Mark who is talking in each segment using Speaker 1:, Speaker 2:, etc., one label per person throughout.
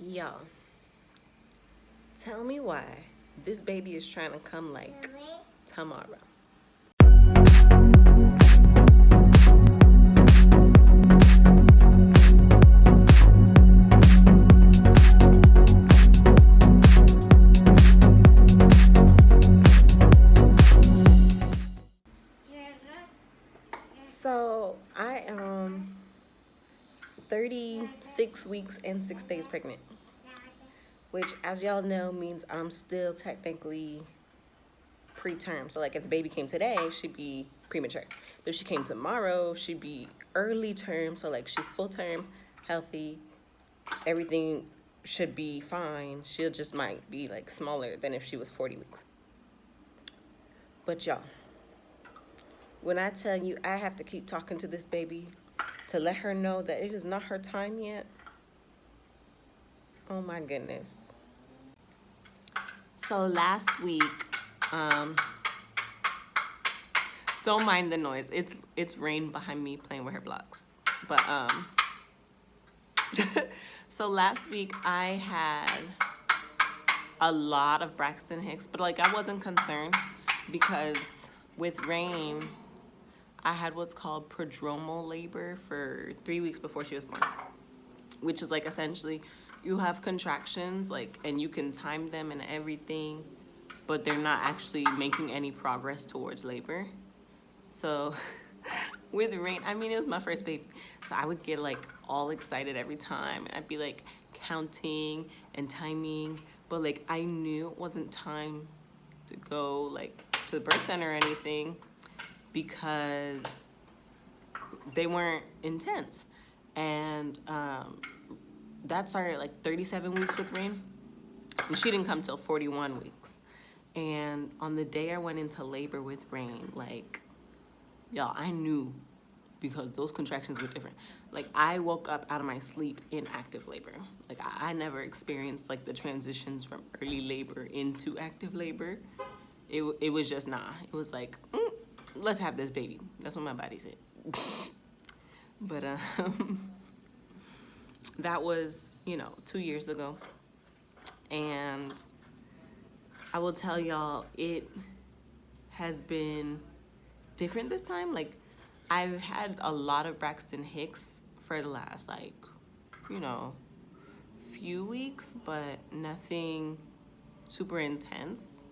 Speaker 1: Y'all, tell me why this baby is trying to come like tomorrow. So I am 36 weeks and 6 days pregnant, which, as y'all know, means I'm still technically preterm. So, like, if the baby came today, she'd be premature. But if she came tomorrow, she'd be early term. So, like, she's full term, healthy, everything should be fine. She'll just might be like smaller than if she was 40 weeks. But y'all, when I tell you I have to keep talking to this baby to let her know that it is not her time yet, oh my goodness. So last week, don't mind the noise. It's Rain behind me playing with her blocks. But so last week I had a lot of Braxton Hicks, but like I wasn't concerned because with Rain, I had what's called prodromal labor for 3 weeks before she was born, which is like essentially you have contractions, like, and you can time them and everything, but they're not actually making any progress towards labor. So with Rain, I mean, it was my first baby, so I would get like all excited every time. I'd be like counting and timing, but like I knew it wasn't time to go like to the birth center or anything because they weren't intense. And that started at like 37 weeks with Rain, and she didn't come till 41 weeks. And on the day I went into labor with Rain, like, y'all, I knew because those contractions were different. Like, I woke up out of my sleep in active labor. Like, I never experienced like the transitions from early labor into active labor. It was just nah. It was like, let's have this baby. That's what my body said. But that was, 2 years ago. And I will tell y'all, it has been different this time. Like, I've had a lot of Braxton Hicks for the last, like, few weeks, but nothing super intense.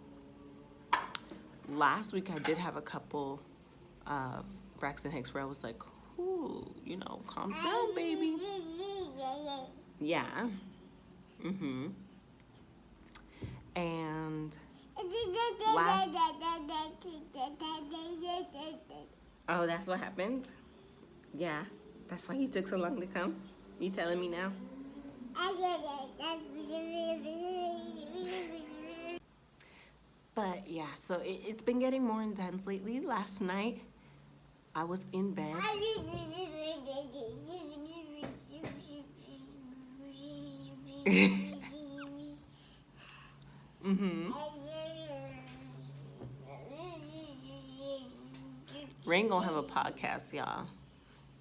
Speaker 1: Last week, I did have a couple of Braxton Hicks where I was like, ooh, calm down, baby. Yeah. And last... Oh, that's what happened? Yeah. That's why you took so long to come? You telling me now? But yeah, so it's been getting more intense lately. Last night, I was in bed. Rain gonna have a podcast, y'all.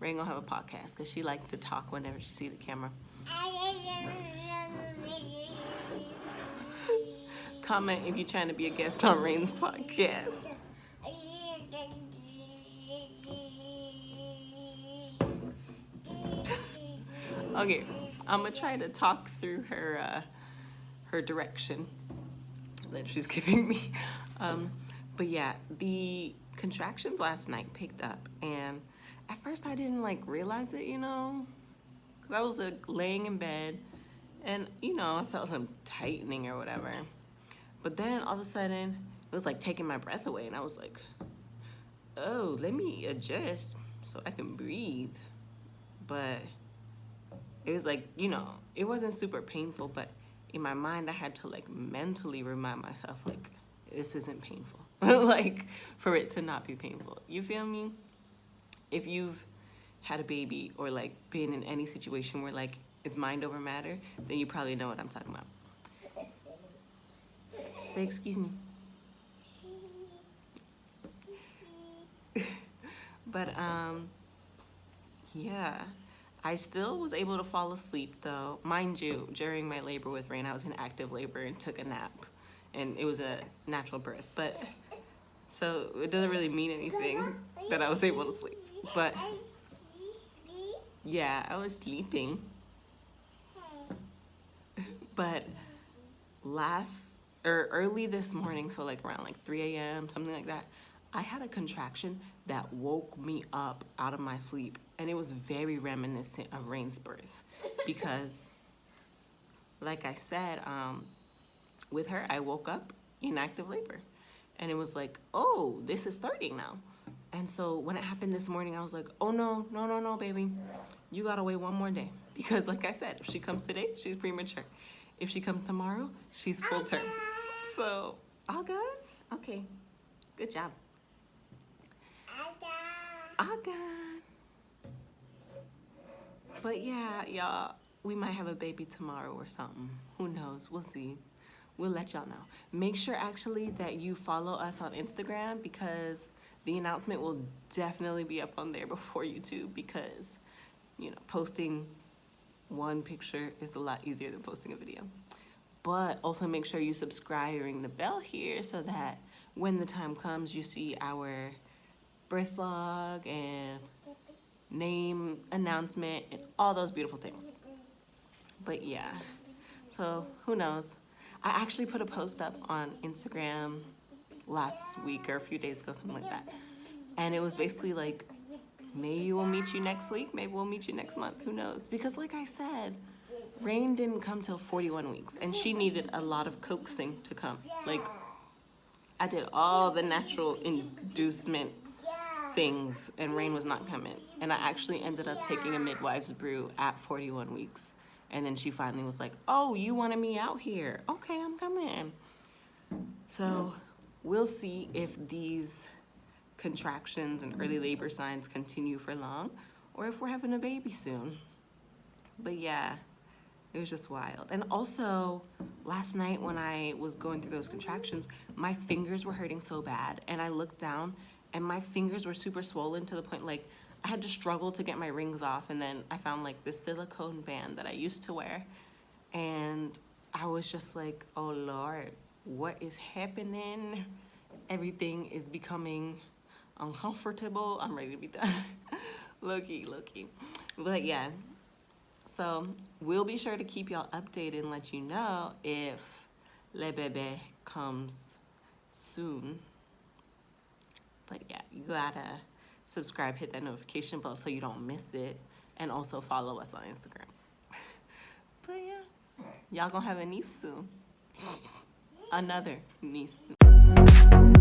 Speaker 1: Rain gonna have a podcast because she likes to talk whenever she see the camera. Comment if you're trying to be a guest on Rain's podcast. Okay, I'm gonna try to talk through her direction that she's giving me. But yeah, the contractions last night picked up, and at first I didn't like realize it, because I was laying in bed, and I felt some tightening or whatever. But then all of a sudden, it was like taking my breath away, and I was like, oh, let me adjust so I can breathe. But it was like, it wasn't super painful, but in my mind, I had to like mentally remind myself, like, this isn't painful. Like, for it to not be painful. You feel me? If you've had a baby or like been in any situation where like it's mind over matter, then you probably know what I'm talking about. Say excuse me. But yeah, I still was able to fall asleep though. Mind you, during my labor with Rain, I was in active labor and took a nap. And it was a natural birth. But so it doesn't really mean anything that I was able to sleep. But yeah, I was sleeping. But early this morning, so like around like 3 a.m., something like that, I had a contraction that woke me up out of my sleep. And it was very reminiscent of Rain's birth. Because, like I said, with her, I woke up in active labor. And it was like, oh, this is starting now. And so when it happened this morning, I was like, oh, no, baby. You gotta wait one more day. Because like I said, if she comes today, she's premature. If she comes tomorrow, she's full term. So, all good? Okay, good job. All good. But yeah, y'all, we might have a baby tomorrow or something. Who knows? We'll see. We'll let y'all know. Make sure actually that you follow us on Instagram because the announcement will definitely be up on there before YouTube because, you know, posting one picture is a lot easier than posting a video. But also make sure you subscribe and ring the bell here so that when the time comes, you see our birth vlog and name announcement and all those beautiful things. But yeah, so who knows? I actually put a post up on Instagram last week or a few days ago, something like that. And it was basically like, maybe we'll meet you next week, maybe we'll meet you next month, who knows? Because like I said, Rain didn't come till 41 weeks and she needed a lot of coaxing to come. Like, I did all the natural inducement things and Rain was not coming. And I actually ended up taking a midwife's brew at 41 weeks. And then she finally was like, oh, you wanted me out here. Okay, I'm coming. So we'll see if these contractions and early labor signs continue for long or if we're having a baby soon. But yeah, it was just wild. And also, last night when I was going through those contractions, my fingers were hurting so bad. And I looked down and my fingers were super swollen to the point like I had to struggle to get my rings off. And then I found like this silicone band that I used to wear. And I was just like, oh Lord, what is happening? Everything is becoming uncomfortable. I'm ready to be done. Low-key. But yeah, so we'll be sure to keep y'all updated and let you know if le bebe comes soon. But yeah, you gotta subscribe, hit that notification bell so you don't miss it, and also follow us on Instagram. But yeah, y'all gonna have a niece soon. Another niece soon.